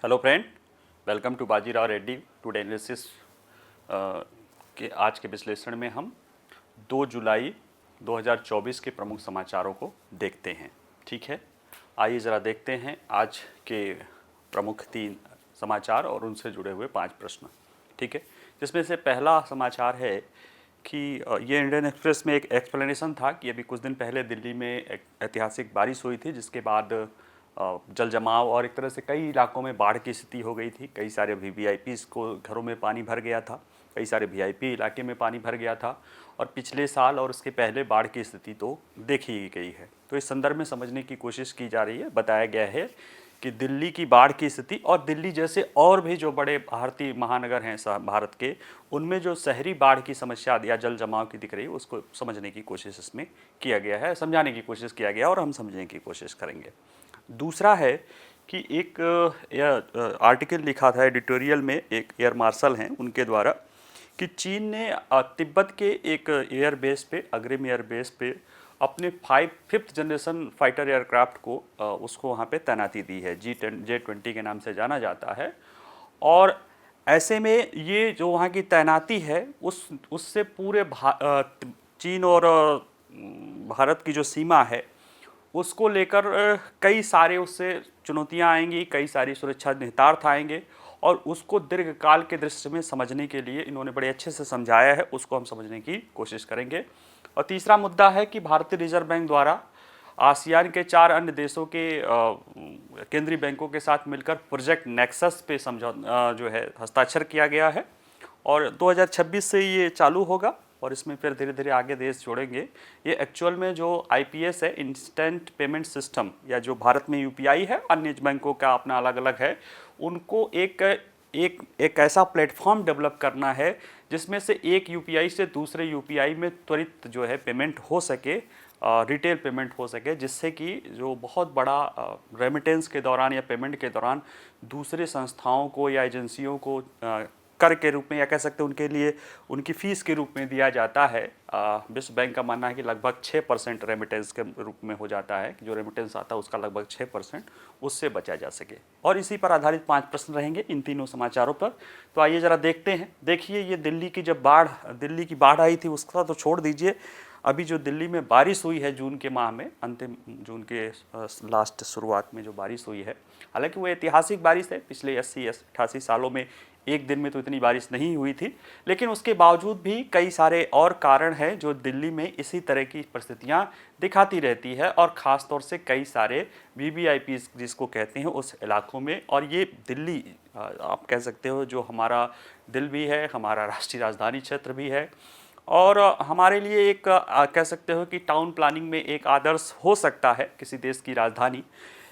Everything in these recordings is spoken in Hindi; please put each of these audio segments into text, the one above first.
Hello friend, welcome to Bajirao Reddy today analysis के आज के विश्लेषण में हम 2 जुलाई 2024 के प्रमुख समाचारों को देखते हैं। ठीक है, आइए ज़रा देखते हैं आज के प्रमुख 3 समाचार और उनसे जुड़े हुए 5 प्रश्न। ठीक है, जिसमें से पहला समाचार है कि ये इंडियन एक्सप्रेस में एक एक्सप्लेनेशन था कि अभी कुछ दिन पहले दिल्ली में एक ऐतिहासिक बारिश हुई थी, जिसके बाद जल जमाव और एक तरह से कई इलाकों में बाढ़ की स्थिति हो गई थी। कई सारे वीआईपीज़ को घरों में पानी भर गया था, कई सारे वीआईपी इलाके में पानी भर गया था और पिछले साल और उसके पहले बाढ़ की स्थिति तो देखी ही गई है। तो इस संदर्भ में समझने की कोशिश की जा रही है। बताया गया है कि दिल्ली की बाढ़ की स्थिति और दिल्ली जैसे और भी जो बड़े भारतीय महानगर हैं भारत के, उनमें जो शहरी बाढ़ की समस्या या जल जमाव की दिख रही है, उसको समझने की कोशिश इसमें किया गया है, समझाने की कोशिश किया गया और हम समझने की कोशिश करेंगे। दूसरा है कि एक आर्टिकल लिखा था एडिटोरियल में, एक एयर मार्शल हैं उनके द्वारा, कि चीन ने तिब्बत के एक एयरबेस पे, अग्रिम एयरबेस पे अपने 5th जनरेशन फाइटर एयरक्राफ्ट को उसको वहाँ पे तैनाती दी है। J-20 के नाम से जाना जाता है। और ऐसे में ये जो वहाँ की तैनाती है उससे पूरे चीन और भारत की जो सीमा है उसको लेकर कई सारे उससे चुनौतियां आएंगी, कई सारी सुरक्षा निहितार्थ आएंगे और उसको दीर्घकाल के दृष्टि में समझने के लिए इन्होंने बड़े अच्छे से समझाया है, उसको हम समझने की कोशिश करेंगे। और तीसरा मुद्दा है कि भारतीय रिजर्व बैंक द्वारा आसियान के 4 अन्य देशों के केंद्रीय बैंकों के साथ मिलकर प्रोजेक्ट नेक्सस पे जो है हस्ताक्षर किया गया है और 2026 से ये चालू होगा और इसमें फिर धीरे धीरे आगे देश जोड़ेंगे। ये एक्चुअल में जो आईपीएस है, इंस्टेंट पेमेंट सिस्टम, या जो भारत में यूपीआई है, अन्य बैंकों का अपना अलग अलग है, उनको एक ऐसा प्लेटफॉर्म डेवलप करना है जिसमें से एक यूपीआई से दूसरे यूपीआई में त्वरित जो है पेमेंट हो सके, रिटेल पेमेंट हो सके, जिससे कि जो बहुत बड़ा रेमिटेंस के दौरान या पेमेंट के दौरान दूसरे संस्थाओं को या एजेंसियों को कर के रूप में, या कह सकते हैं उनके लिए उनकी फ़ीस के रूप में दिया जाता है। विश्व बैंक का मानना है कि लगभग 6% रेमिटेंस के रूप में हो जाता है, कि जो रेमिटेंस आता है उसका लगभग 6% उससे बचा जा सके। और इसी पर आधारित 5 प्रश्न रहेंगे इन तीनों समाचारों पर। तो आइए ज़रा देखते हैं। देखिए, ये दिल्ली की बाढ़ आई थी उसका तो छोड़ दीजिए, अभी जो दिल्ली में बारिश हुई है जून के माह में, अंतिम जून के लास्ट शुरुआत में जो बारिश हुई है, हालांकि वो ऐतिहासिक बारिश है। पिछले 80-88 सालों में एक दिन में तो इतनी बारिश नहीं हुई थी, लेकिन उसके बावजूद भी कई सारे और कारण हैं जो दिल्ली में इसी तरह की परिस्थितियां दिखाती रहती है, और ख़ास तौर से कई सारे वीवीआईपी जिसको कहते हैं उस इलाकों में। और ये दिल्ली आप कह सकते हो जो हमारा दिल भी है, हमारा राष्ट्रीय राजधानी क्षेत्र भी है, और हमारे लिए एक कह सकते हो कि टाउन प्लानिंग में एक आदर्श हो सकता है किसी देश की राजधानी।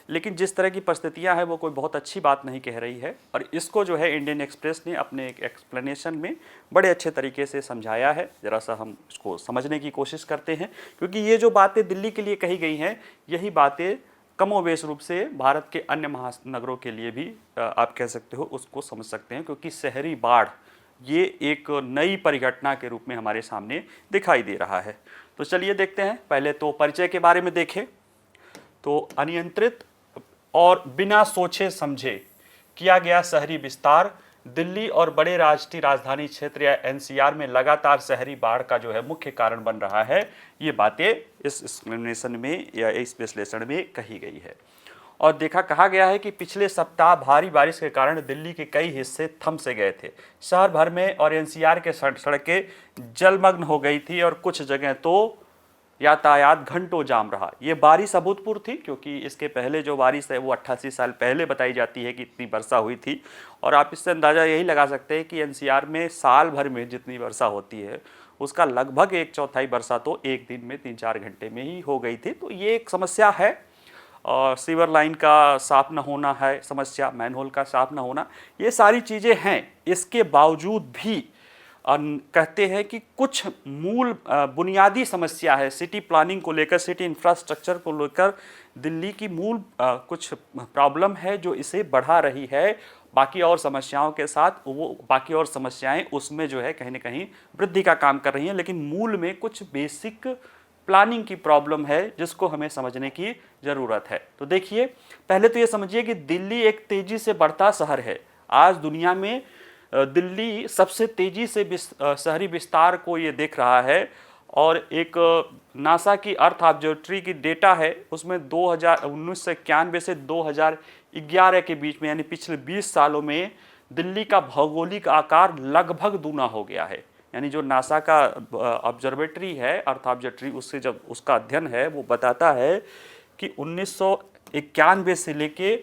लेकिन जिस तरह की परिस्थितियां हैं वो कोई बहुत अच्छी बात नहीं कह रही है, और इसको जो है इंडियन एक्सप्रेस ने अपने एक एक्सप्लेनेशन में बड़े अच्छे तरीके से समझाया है। ज़रा सा हम इसको समझने की कोशिश करते हैं, क्योंकि ये जो बातें दिल्ली के लिए कही गई हैं, यही बातें कमोवेश रूप से भारत के अन्य महानगरों के लिए भी आप कह सकते हो उसको समझ सकते हैं, क्योंकि शहरी बाढ़ ये एक नई परिघटना के रूप में हमारे सामने दिखाई दे रहा है। तो चलिए देखते हैं। पहले तो परिचय के बारे में देखें तो अनियंत्रित और बिना सोचे समझे किया गया शहरी विस्तार दिल्ली और बड़े राष्ट्रीय राजधानी क्षेत्र या एनसीआर में लगातार शहरी बाढ़ का जो है मुख्य कारण बन रहा है। ये बातें इस एक्सप्लेनेशन में या इस विश्लेषण में कही गई है। और कहा गया है कि पिछले सप्ताह भारी बारिश के कारण दिल्ली के कई हिस्से थम से गए थे। शहर भर में और एनसीआर के सड़कें जलमग्न हो गई थी और कुछ जगह तो यातायात घंटों जाम रहा। ये बारिश अभूतपूर्व थी, क्योंकि इसके पहले जो बारिश है वो 88 साल पहले बताई जाती है कि इतनी वर्षा हुई थी। और आप इससे अंदाज़ा यही लगा सकते हैं कि एनसीआर में साल भर में जितनी वर्षा होती है उसका लगभग 1/4 वर्षा तो एक दिन में 3-4 घंटे में ही हो गई थी। तो ये एक समस्या है। और सीवर लाइन का साफ न होना है समस्या, मैनहोल का साफ न होना, ये सारी चीज़ें हैं। इसके बावजूद भी कहते हैं कि कुछ मूल बुनियादी समस्या है सिटी प्लानिंग को लेकर, सिटी इंफ्रास्ट्रक्चर को लेकर दिल्ली की मूल कुछ प्रॉब्लम है जो इसे बढ़ा रही है। बाकी और समस्याओं के साथ वो बाकी और समस्याएं उसमें जो है कहीं ना कहीं वृद्धि का काम कर रही हैं, लेकिन मूल में कुछ बेसिक प्लानिंग की प्रॉब्लम है जिसको हमें समझने की ज़रूरत है। तो देखिए, पहले तो ये समझिए कि दिल्ली एक तेज़ी से बढ़ता शहर है। आज दुनिया में दिल्ली सबसे तेज़ी से शहरी विस्तार को ये देख रहा है, और एक नासा की अर्थ ऑब्जर्वेटरी की डेटा है, उसमें 1991 से 2011 के बीच में, यानी पिछले 20 सालों में दिल्ली का भौगोलिक आकार लगभग दूना हो गया है। यानी जो नासा का ऑब्जर्वेटरी है, अर्थ ऑब्जर्वेटरी, उससे जब उसका अध्ययन है, वो बताता है कि 1991 से लेके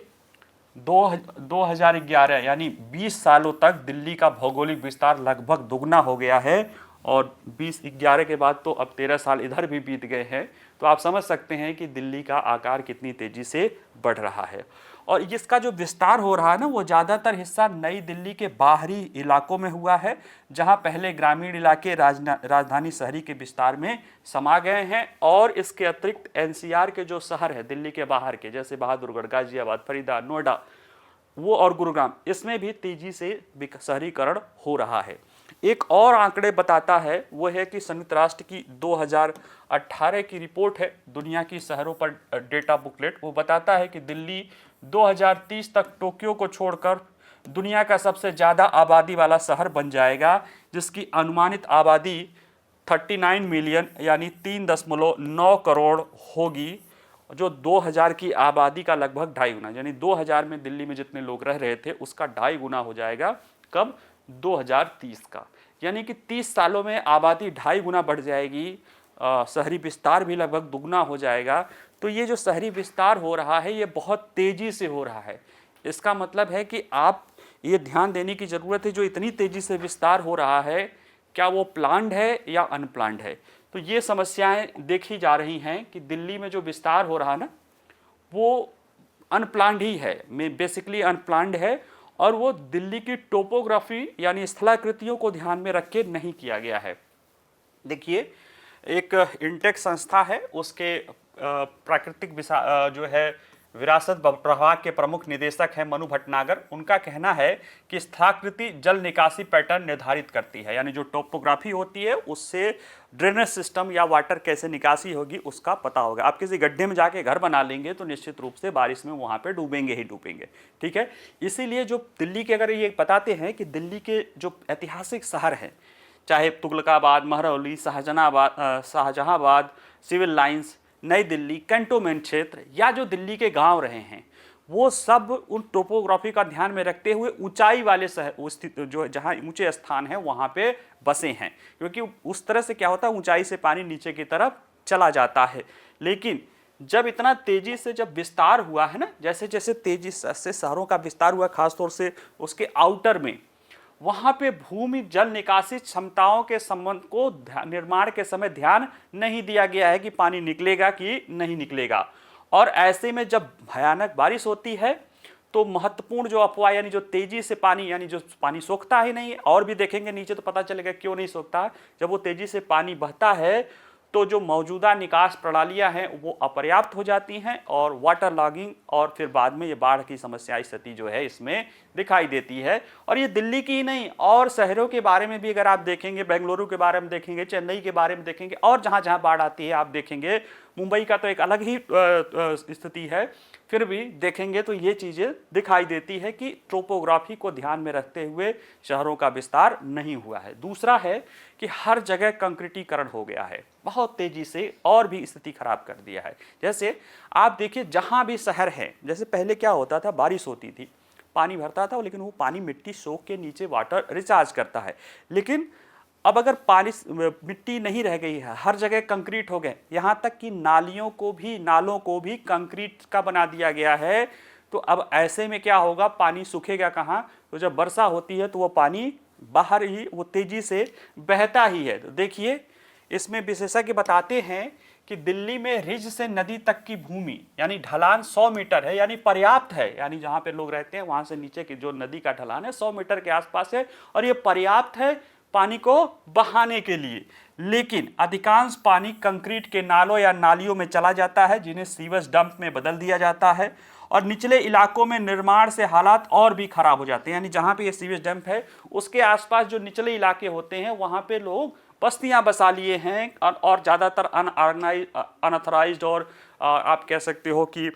2011 यानी 20 सालों तक दिल्ली का भौगोलिक विस्तार लगभग दुगना हो गया है। और 2011 के बाद तो अब 13 साल इधर भी बीत गए हैं, तो आप समझ सकते हैं कि दिल्ली का आकार कितनी तेज़ी से बढ़ रहा है। और इसका जो विस्तार हो रहा है ना, वो ज़्यादातर हिस्सा नई दिल्ली के बाहरी इलाकों में हुआ है, जहां पहले ग्रामीण इलाके राजधानी शहरी के विस्तार में समा गए हैं। और इसके अतिरिक्त एनसीआर के जो शहर है दिल्ली के बाहर के, जैसे बहादुरगढ़, गाजियाबाद, फरीदाबाद, नोएडा, वो और गुरुग्राम, इसमें भी तेजी से शहरीकरण हो रहा है। एक और आंकड़े बताता है, वो है कि संयुक्त राष्ट्र की 2018 की रिपोर्ट है, दुनिया की शहरों पर डेटा बुकलेट। वो बताता है कि दिल्ली 2030 तक टोक्यो को छोड़कर दुनिया का सबसे ज़्यादा आबादी वाला शहर बन जाएगा, जिसकी अनुमानित आबादी 39 मिलियन यानी 3.9 करोड़ होगी, जो 2000 की आबादी का लगभग 2.5 गुना, यानी 2000 में दिल्ली में जितने लोग रह रहे थे उसका 2.5 गुना हो जाएगा। कब? 2030 का। यानी कि 30 सालों में आबादी 2.5 गुना बढ़ जाएगी, शहरी विस्तार भी लगभग दुगना हो जाएगा। तो ये जो शहरी विस्तार हो रहा है, ये बहुत तेज़ी से हो रहा है। इसका मतलब है कि आप ये ध्यान देने की ज़रूरत है, जो इतनी तेज़ी से विस्तार हो रहा है, क्या वो प्लान्ड है या अनप्लान्ड है। तो ये समस्याएं देखी जा रही हैं कि दिल्ली में जो विस्तार हो रहा है ना, वो अनप्लान्ड ही है, बेसिकली अनप्लान्ड है, और वो दिल्ली की टोपोग्राफी यानी स्थलाकृतियों को ध्यान में रख के नहीं किया गया है। देखिए, एक इंटेक संस्था है, उसके प्राकृतिक जो है विरासत प्रभाग के प्रमुख निदेशक हैं मनु भटनागर। उनका कहना है कि स्थलाकृति जल निकासी पैटर्न निर्धारित करती है, यानी जो टोपोग्राफी होती है उससे ड्रेनेज सिस्टम या वाटर कैसे निकासी होगी उसका पता होगा। आप किसी गड्ढे में जाके घर बना लेंगे तो निश्चित रूप से बारिश में वहाँ पे डूबेंगे ही डूबेंगे, ठीक है। इसीलिए जो दिल्ली के, अगर ये बताते हैं कि दिल्ली के जो ऐतिहासिक शहर हैं, चाहे तुगलकाबाद, महरौली, शाहजहांबाद, सिविल लाइंस, नई दिल्ली, कैंटोनमेंट क्षेत्र, या जो दिल्ली के गांव रहे हैं, वो सब उन टोपोग्राफी का ध्यान में रखते हुए ऊंचाई वाले शहर स्थित, जो जहां ऊंचे स्थान है वहां पे बसे हैं, क्योंकि उस तरह से क्या होता है, ऊंचाई से पानी नीचे की तरफ चला जाता है। लेकिन जब इतना तेजी से जब विस्तार हुआ है ना, जैसे जैसे तेजी से शहरों का विस्तार हुआ, खासतौर से उसके आउटर में, वहाँ पे भूमि जल निकासी क्षमताओं के संबंध को निर्माण के समय ध्यान नहीं दिया गया है कि पानी निकलेगा कि नहीं निकलेगा। और ऐसे में जब भयानक बारिश होती है तो महत्वपूर्ण जो अफवाह, यानी जो तेजी से पानी, यानी जो पानी सोखता ही नहीं, और भी देखेंगे नीचे तो पता चलेगा क्यों नहीं सोखता। जब वो तेजी से पानी बहता है तो जो मौजूदा निकास प्रणालियां हैं वो अपर्याप्त हो जाती हैं, और वाटर लॉगिंग और फिर बाद में ये बाढ़ की समस्या स्थिति जो है इसमें दिखाई देती है। और ये दिल्ली की ही नहीं, और शहरों के बारे में भी अगर आप देखेंगे, बेंगलुरु के बारे में देखेंगे, चेन्नई के बारे में देखेंगे, और जहाँ जहाँ बाढ़ आती है आप देखेंगे, मुंबई का तो एक अलग ही स्थिति है, फिर भी देखेंगे तो ये चीज़ें दिखाई देती है कि टोपोग्राफी को ध्यान में रखते हुए शहरों का विस्तार नहीं हुआ है। दूसरा है कि हर जगह कंक्रीटीकरण हो गया है बहुत तेजी से, और भी स्थिति खराब कर दिया है। जैसे आप देखिए, जहाँ भी शहर है, जैसे पहले क्या होता था, बारिश होती थी, पानी भरता था, लेकिन वो पानी मिट्टी सोख के नीचे वाटर रिचार्ज करता है। लेकिन अब अगर पानी, मिट्टी नहीं रह गई है, हर जगह कंक्रीट हो गए, यहाँ तक कि नालों को भी कंक्रीट का बना दिया गया है। तो अब ऐसे में क्या होगा, पानी सूखेगा कहाँ? तो जब वर्षा होती है तो वो पानी बाहर ही, वो तेजी से बहता ही है। तो देखिए, इसमें विशेषज्ञ बताते हैं कि दिल्ली में रिज से नदी तक की भूमि यानी ढलान 100 मीटर है, यानी पर्याप्त है, यानी जहाँ पे लोग रहते हैं वहाँ से नीचे की जो नदी का ढलान है 100 मीटर के आसपास है, और ये पर्याप्त है पानी को बहाने के लिए। लेकिन अधिकांश पानी कंक्रीट के नालों या नालियों में चला जाता है, जिन्हें सीवेज डंप में बदल दिया जाता है, और निचले इलाकों में निर्माण से हालात और भी खराब हो जाते हैं। यानी जहाँ पे ये सीवेज डंप है उसके आसपास जो निचले इलाके होते हैं वहाँ पे लोग बस्तियां बसा लिए हैं और ज़्यादातर अनऑर्गेनाइज्ड और आप कह सकते हो कि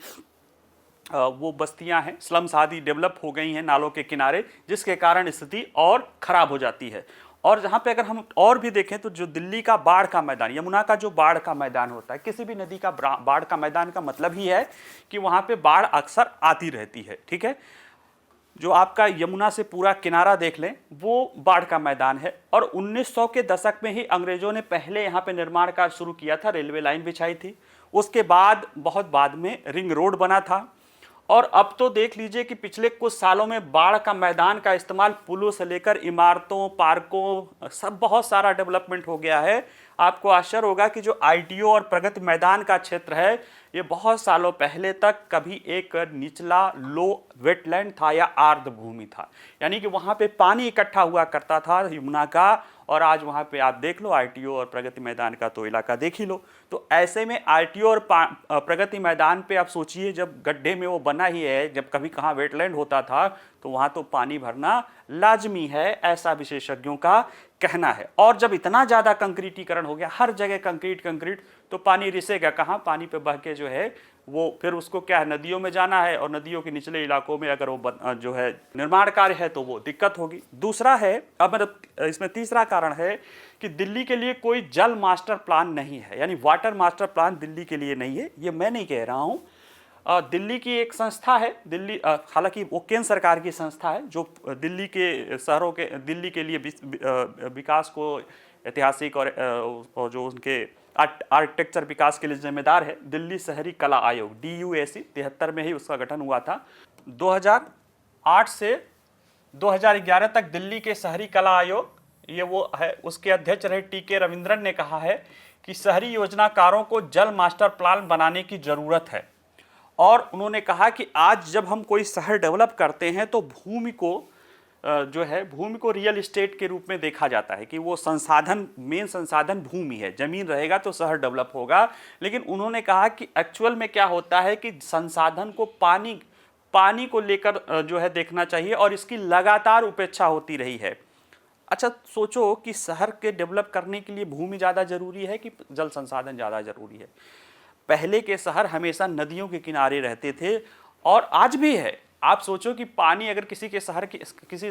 वो बस्तियां हैं, स्लम्स आदि डेवलप हो गई हैं नालों के किनारे, जिसके कारण स्थिति और खराब हो जाती है। और जहाँ पे अगर हम और भी देखें तो जो दिल्ली का बाढ़ का मैदान, यमुना का जो बाढ़ का मैदान होता है, किसी भी नदी का बाढ़ का मैदान का मतलब ही है कि वहाँ पे बाढ़ अक्सर आती रहती है, ठीक है। जो आपका यमुना से पूरा किनारा देख लें वो बाढ़ का मैदान है। और 1900 के दशक में ही अंग्रेजों ने पहले यहाँ पे निर्माण कार्य शुरू किया था, रेलवे लाइन बिछाई थी, उसके बाद बहुत बाद में रिंग रोड बना था। और अब तो देख लीजिए कि पिछले कुछ सालों में बाढ़ का मैदान का इस्तेमाल पुलों से लेकर इमारतों, पार्कों, सब बहुत सारा डेवलपमेंट हो गया है। आपको आश्चर्य होगा कि जो आईटीओ और प्रगति मैदान का क्षेत्र है, ये बहुत सालों पहले तक कभी एक निचला लो वेटलैंड था या आर्द्र भूमि था, यानी कि वहाँ पे पानी इकट्ठा हुआ करता था यमुना का। और आज वहाँ पे आप देख लो आईटीओ और प्रगति मैदान का तो इलाका देख ही लो। तो ऐसे में आईटीओ और प्रगति मैदान पे आप सोचिए, जब गड्ढे में वो बना ही है, जब कभी कहाँ वेटलैंड होता था, तो वहाँ तो पानी भरना लाजमी है, ऐसा विशेषज्ञों का कहना है। और जब इतना ज़्यादा कंक्रीटीकरण हो गया, हर जगह कंक्रीट, तो पानी रिसेगा कहाँ? पानी पे बह के जो है वो फिर उसको क्या है, नदियों में जाना है, और नदियों के निचले इलाकों में अगर वो जो है निर्माण कार्य है तो वो दिक्कत होगी। दूसरा है, अब इसमें तीसरा कारण है कि दिल्ली के लिए कोई जल मास्टर प्लान नहीं है, यानी वाटर मास्टर प्लान दिल्ली के लिए नहीं है। ये मैं नहीं कह रहा हूँ, दिल्ली की एक संस्था है, दिल्ली हालांकि वो केंद्र सरकार की संस्था है जो दिल्ली के शहरों के, दिल्ली के लिए विकास को ऐतिहासिक और जो उनके आर्किटेक्चर विकास के लिए जिम्मेदार है, दिल्ली शहरी कला आयोग, DUAC 73 में ही उसका गठन हुआ था। 2008 से 2011 तक दिल्ली के शहरी कला आयोग, ये वो है, उसके अध्यक्ष रहे TK रविंद्रन ने कहा है कि शहरी योजनाकारों को जल मास्टर प्लान बनाने की जरूरत है। और उन्होंने कहा कि आज जब हम कोई शहर डेवलप करते हैं तो भूमि को रियल एस्टेट के रूप में देखा जाता है कि वो संसाधन, मेन संसाधन भूमि है, जमीन रहेगा तो शहर डेवलप होगा। लेकिन उन्होंने कहा कि एक्चुअल में क्या होता है कि संसाधन को पानी को लेकर जो है देखना चाहिए, और इसकी लगातार उपेक्षा होती रही है। अच्छा सोचो कि शहर के डेवलप करने के लिए भूमि ज़्यादा जरूरी है कि जल संसाधन ज़्यादा जरूरी है? पहले के शहर हमेशा नदियों के किनारे रहते थे, और आज भी है। आप सोचो कि पानी अगर किसी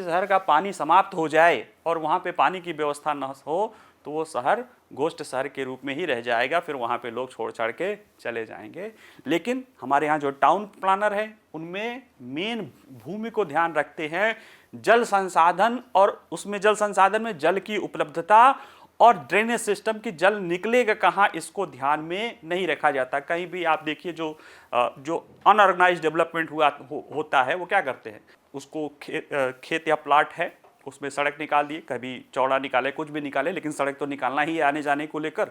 शहर का पानी समाप्त हो जाए और वहाँ पे पानी की व्यवस्था न हो, तो वो शहर घोस्ट शहर के रूप में ही रह जाएगा, फिर वहाँ पे लोग छोड़ छाड़ के चले जाएंगे। लेकिन हमारे यहाँ जो टाउन प्लानर है, उनमें मेन भूमि को ध्यान रखते हैं, जल संसाधन, और उसमें जल संसाधन में जल की उपलब्धता और ड्रेनेज सिस्टम की जल निकलेगा कहाँ, इसको ध्यान में नहीं रखा जाता। कहीं भी आप देखिए जो अनऑर्गेनाइज्ड डेवलपमेंट होता है, वो क्या करते हैं, उसको खेत या प्लाट है उसमें सड़क निकाल दिए, कभी चौड़ा निकाले, कुछ भी निकाले, लेकिन सड़क तो निकालना ही है आने जाने को लेकर।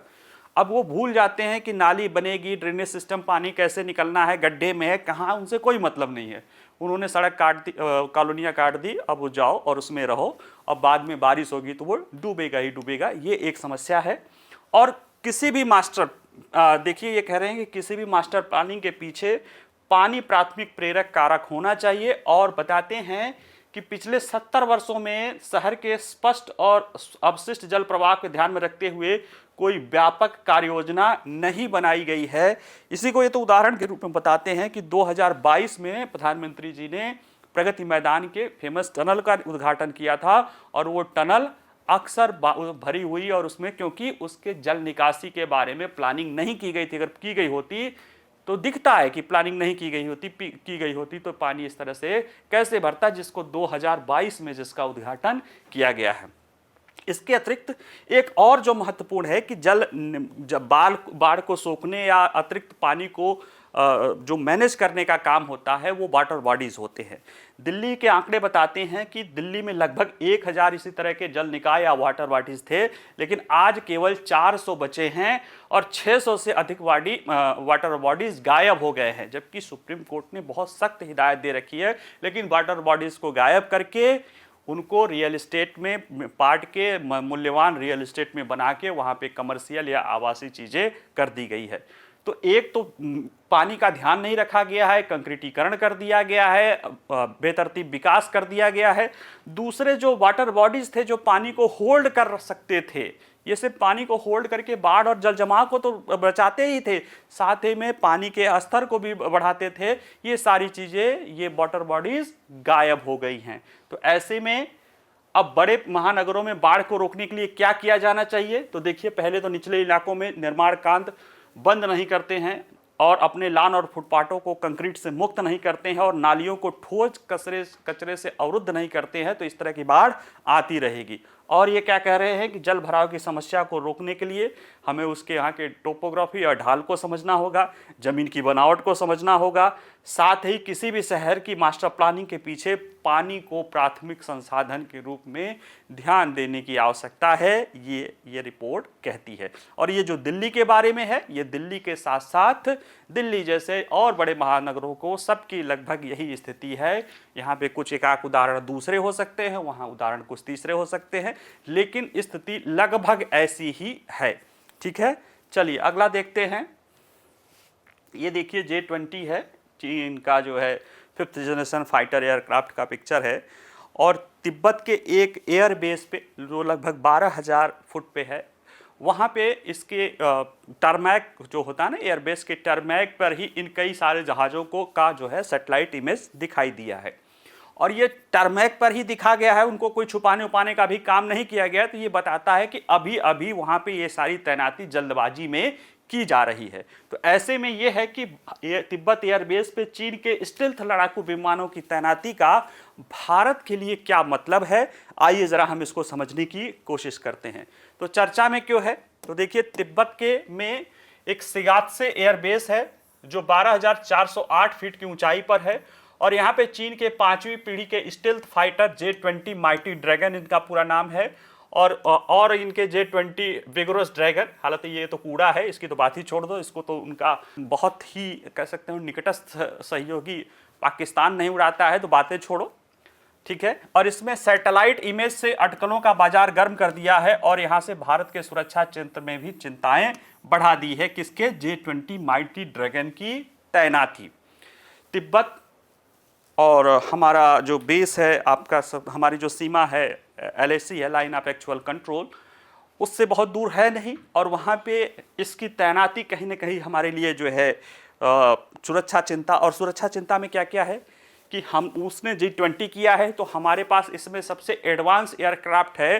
अब वो भूल जाते हैं कि नाली बनेगी, ड्रेनेज सिस्टम, पानी कैसे निकलना है, गड्ढे में है कहाँ, उनसे कोई मतलब नहीं है। उन्होंने सड़क काट दी, कॉलोनियाँ काट दी, अब वो जाओ और उसमें रहो, अब बाद में बारिश होगी तो वो डूबेगा ही डूबेगा। ये एक समस्या है। और किसी भी देखिए ये कह रहे हैं कि किसी भी मास्टर प्लानिंग के पीछे पानी प्राथमिक प्रेरक कारक होना चाहिए। और बताते हैं कि पिछले 70 वर्षों में शहर के स्पष्ट और अवशिष्ट जल प्रवाह को ध्यान में रखते हुए कोई व्यापक कार्य योजना नहीं बनाई गई है। इसी को ये तो उदाहरण के रूप में बताते हैं कि 2022 में प्रधानमंत्री जी ने प्रगति मैदान के फेमस टनल का उद्घाटन किया था, और वो टनल अक्सर भरी हुई, और उसमें क्योंकि उसके जल निकासी के बारे में प्लानिंग नहीं की गई थी। अगर की गई होती तो दिखता है कि प्लानिंग नहीं की गई होती तो पानी इस तरह से कैसे भरता, जिसको 2022 में जिसका उद्घाटन किया गया है। इसके अतिरिक्त एक और जो महत्वपूर्ण है कि जब बाढ़ को सोखने या अतिरिक्त पानी को जो मैनेज करने का काम होता है, वो वाटर बॉडीज होते हैं। दिल्ली के आंकड़े बताते हैं कि दिल्ली में लगभग 1000 इसी तरह के जल निकाय या वाटर बॉडीज थे, लेकिन आज केवल 400 बचे हैं, और 600 से अधिक वाटर बॉडीज गायब हो गए हैं। जबकि सुप्रीम कोर्ट ने बहुत सख्त हिदायत दे रखी है, लेकिन वाटर बॉडीज को गायब करके उनको रियल एस्टेट में पार्ट के मूल्यवान रियल एस्टेट में बना के वहाँ पे कमर्शियल या आवासीय चीज़ें कर दी गई है। तो एक तो पानी का ध्यान नहीं रखा गया है, कंक्रीटीकरण कर दिया गया है, बेतरतीब विकास कर दिया गया है। दूसरे जो वाटर बॉडीज थे जो पानी को होल्ड कर सकते थे ये सिर्फ पानी को होल्ड करके बाढ़ और जल जमाव को तो बचाते ही थे, साथ ही में पानी के स्तर को भी बढ़ाते थे। ये सारी चीज़ें, ये वाटर बॉडीज गायब हो गई हैं। तो ऐसे में अब बड़े महानगरों में बाढ़ को रोकने के लिए क्या किया जाना चाहिए? तो देखिए, पहले तो निचले इलाकों में निर्माण कार्य बंद नहीं करते हैं और अपने लान और फुटपाथों को कंक्रीट से मुक्त नहीं करते हैं और नालियों को ठोस कचरे से अवरुद्ध नहीं करते हैं, तो इस तरह की बाढ़ आती रहेगी। और ये क्या कह रहे हैं कि जल भराव की समस्या को रोकने के लिए हमें उसके यहाँ के टोपोग्राफी और ढाल को समझना होगा, ज़मीन की बनावट को समझना होगा, साथ ही किसी भी शहर की मास्टर प्लानिंग के पीछे पानी को प्राथमिक संसाधन के रूप में ध्यान देने की आवश्यकता है, ये रिपोर्ट कहती है। और ये जो दिल्ली के बारे में है, ये दिल्ली के साथ साथ दिल्ली जैसे और बड़े महानगरों को सबकी लगभग यही स्थिति है। यहाँ पे कुछ एक उदाहरण दूसरे हो सकते हैं, वहाँ उदाहरण कुछ तीसरे हो सकते हैं, लेकिन स्थिति लगभग ऐसी ही है। ठीक है, चलिए अगला देखते हैं। ये देखिए J-20 है, चीन का जो है 5th जनरेशन फाइटर एयरक्राफ्ट का पिक्चर है और तिब्बत के एक एयर बेस पे जो लगभग 12,000 फुट पे है, वहाँ पे इसके टरमैक जो होता है ना, एयरबेस के टरमैक पर ही इन कई सारे जहाज़ों को का जो है सैटेलाइट इमेज दिखाई दिया है। और ये टरमैक पर ही दिखा गया है, उनको कोई छुपाने उपाने का भी काम नहीं किया गया। तो ये बताता है कि अभी अभी वहाँ पे ये सारी तैनाती जल्दबाजी में की जा रही है। तो ऐसे में ये है कि तिब्बत एयरबेस पे चीन के स्टेल्थ लड़ाकू विमानों की तैनाती का भारत के लिए क्या मतलब है, आइए ज़रा हम इसको समझने की कोशिश करते हैं। तो चर्चा में क्यों है? तो देखिए, तिब्बत के में एक सिगात्से एयरबेस है जो 12,408 फीट की ऊंचाई पर है और यहाँ पे चीन के 5वीं पीढ़ी के stealth fighter J-20 mighty dragon इनका पूरा नाम है और इनके J-20 विगोरस ड्रैगन, हालांकि ये तो कूड़ा है, इसकी तो बात ही छोड़ दो, इसको तो उनका बहुत ही कह सकते हो निकटस्थ सहयोगी पाकिस्तान नहीं उड़ाता है, तो बातें छोड़ो। ठीक है, और इसमें सैटेलाइट इमेज से अटकलों का बाजार गर्म कर दिया है और यहाँ से भारत के सुरक्षा क्षेत्र में भी चिंताएं बढ़ा दी है। किसके? J-20 माइटी ड्रैगन की तैनाती। तिब्बत और हमारा जो बेस है आपका हमारी जो सीमा है LAC है, लाइन ऑफ एक्चुअल कंट्रोल, उससे बहुत दूर है नहीं और वहाँ पे इसकी तैनाती कहीं ना कहीं हमारे लिए जो है सुरक्षा चिंता। और सुरक्षा चिंता में क्या क्या है कि हम उसने J-20 किया है तो हमारे पास इसमें सबसे एडवांस एयरक्राफ्ट है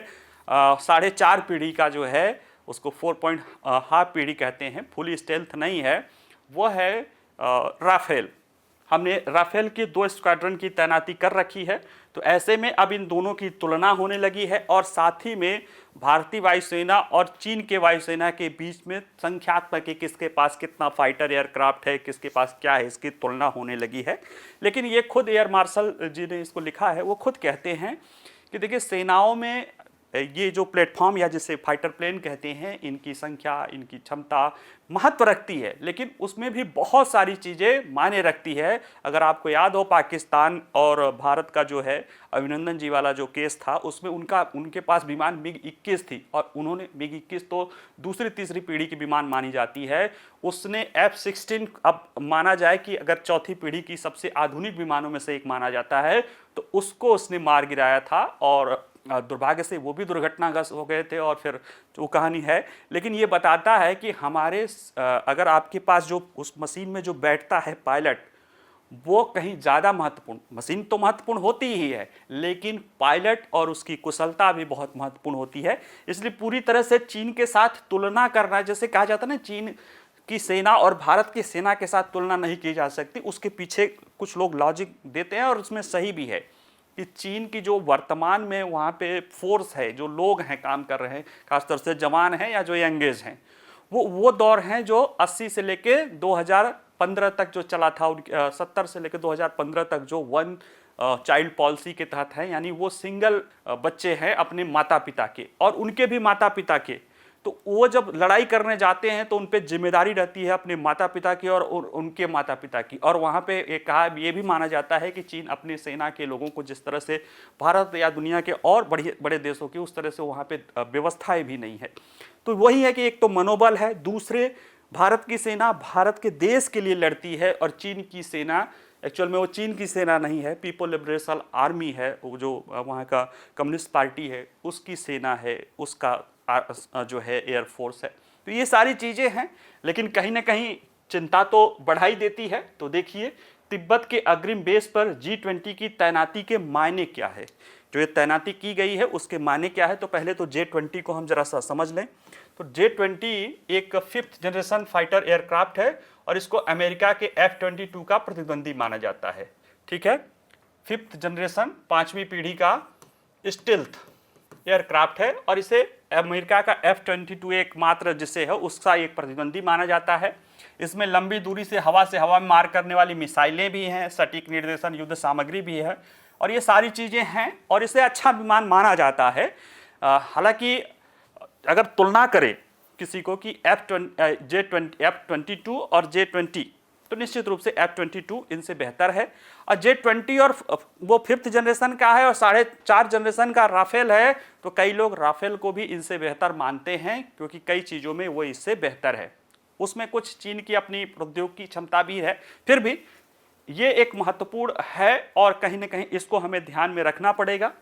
4.5 पीढ़ी का जो है, उसको 4.5 पीढ़ी कहते हैं, फुली स्टेल्थ नहीं है, वो है राफेल। हमने राफेल की 2 स्क्वाड्रन की तैनाती कर रखी है। तो ऐसे में अब इन दोनों की तुलना होने लगी है और साथ ही में भारतीय वायुसेना और चीन के वायुसेना के बीच में संख्यात्मक किसके पास कितना फाइटर एयरक्राफ्ट है, किसके पास क्या है, इसकी तुलना होने लगी है। लेकिन ये खुद एयर मार्शल जी ने इसको लिखा है, वो खुद कहते हैं कि देखिए, सेनाओं में ये जो प्लेटफॉर्म या जिसे फाइटर प्लेन कहते हैं, इनकी संख्या, इनकी क्षमता महत्व रखती है, लेकिन उसमें भी बहुत सारी चीज़ें मायने रखती है। अगर आपको याद हो, पाकिस्तान और भारत का जो है अभिनंदन जी वाला जो केस था, उसमें उनके पास विमान MiG-21 थी और उन्होंने MiG-21 तो दूसरी तीसरी पीढ़ी की विमान मानी जाती है, उसने F-16 अब माना जाए कि अगर चौथी पीढ़ी की सबसे आधुनिक विमानों में से एक माना जाता है, तो उसको उसने मार गिराया था और दुर्भाग्य से वो भी दुर्घटनाग्रस्त हो गए थे और फिर वो कहानी है। लेकिन ये बताता है कि हमारे अगर आपके पास जो उस मशीन में जो बैठता है पायलट, वो कहीं ज़्यादा महत्वपूर्ण, मशीन तो महत्वपूर्ण होती ही है, लेकिन पायलट और उसकी कुशलता भी बहुत महत्वपूर्ण होती है। इसलिए पूरी तरह से चीन के साथ तुलना करना, जैसे कहा जाता है ना, चीन की सेना और भारत की सेना के साथ तुलना नहीं की जा सकती, उसके पीछे कुछ लोग लॉजिक देते हैं और उसमें सही भी है कि चीन की जो वर्तमान में वहाँ पे फोर्स है, जो लोग हैं काम कर रहे हैं, खासतौर से जवान हैं या जो यंगेज हैं, वो दौर हैं जो 80 से लेके 2015 तक जो चला था, 70 से लेके 2015 तक जो वन चाइल्ड पॉलिसी के तहत है, यानी वो सिंगल बच्चे हैं अपने माता पिता के और उनके भी माता पिता के। तो वो जब लड़ाई करने जाते हैं तो उन पे जिम्मेदारी रहती है अपने माता पिता की और उनके माता पिता की। और वहाँ पे एक कहा ये भी माना जाता है कि चीन अपनी सेना के लोगों को जिस तरह से भारत या दुनिया के और बड़े देशों की उस तरह से वहाँ पे व्यवस्थाएं भी नहीं है। तो वही है कि एक तो मनोबल है, दूसरे भारत की सेना भारत के देश के लिए लड़ती है और चीन की सेना एक्चुअल में वो चीन की सेना नहीं है, पीपल लिबरेशन आर्मी है, वो जो वहाँ का कम्युनिस्ट पार्टी है उसकी सेना है, उसका जो है एयरफोर्स है। तो ये सारी चीज़ें हैं, लेकिन कहीं ना कहीं चिंता तो बढ़ाई देती है। तो देखिए, तिब्बत के अग्रिम बेस पर G20 की तैनाती के मायने क्या है, जो ये तैनाती की गई है उसके मायने क्या है। तो पहले तो J20 को हम जरा सा समझ लें। तो J20 एक 5th जनरेशन फाइटर एयरक्राफ्ट है और इसको अमेरिका के F-22 का प्रतिद्वंदी माना जाता है। ठीक है, 5th जनरेशन 5वीं पीढ़ी का स्टील्थ एयरक्राफ्ट है और इसे अमेरिका का F-22 एकमात्र जिसे है उसका एक प्रतिद्वंदी माना जाता है। इसमें लंबी दूरी से हवा में मार करने वाली मिसाइलें भी हैं, सटीक निर्देशन युद्ध सामग्री भी है और ये सारी चीज़ें हैं और इसे अच्छा विमान माना जाता है। हालांकि अगर तुलना करें किसी को कि F-22 और J-20, तो निश्चित रूप से F-22 इनसे बेहतर है। और J-20 और वो 5th जनरेशन का है और 4.5 जनरेशन का राफेल है, तो कई लोग राफेल को भी इनसे बेहतर मानते हैं क्योंकि कई चीज़ों में वो इससे बेहतर है। उसमें कुछ चीन की अपनी प्रौद्योगिकी क्षमता भी है, फिर भी ये एक महत्वपूर्ण है और कहीं ना कहीं इसको हमें ध्यान में रखना पड़ेगा।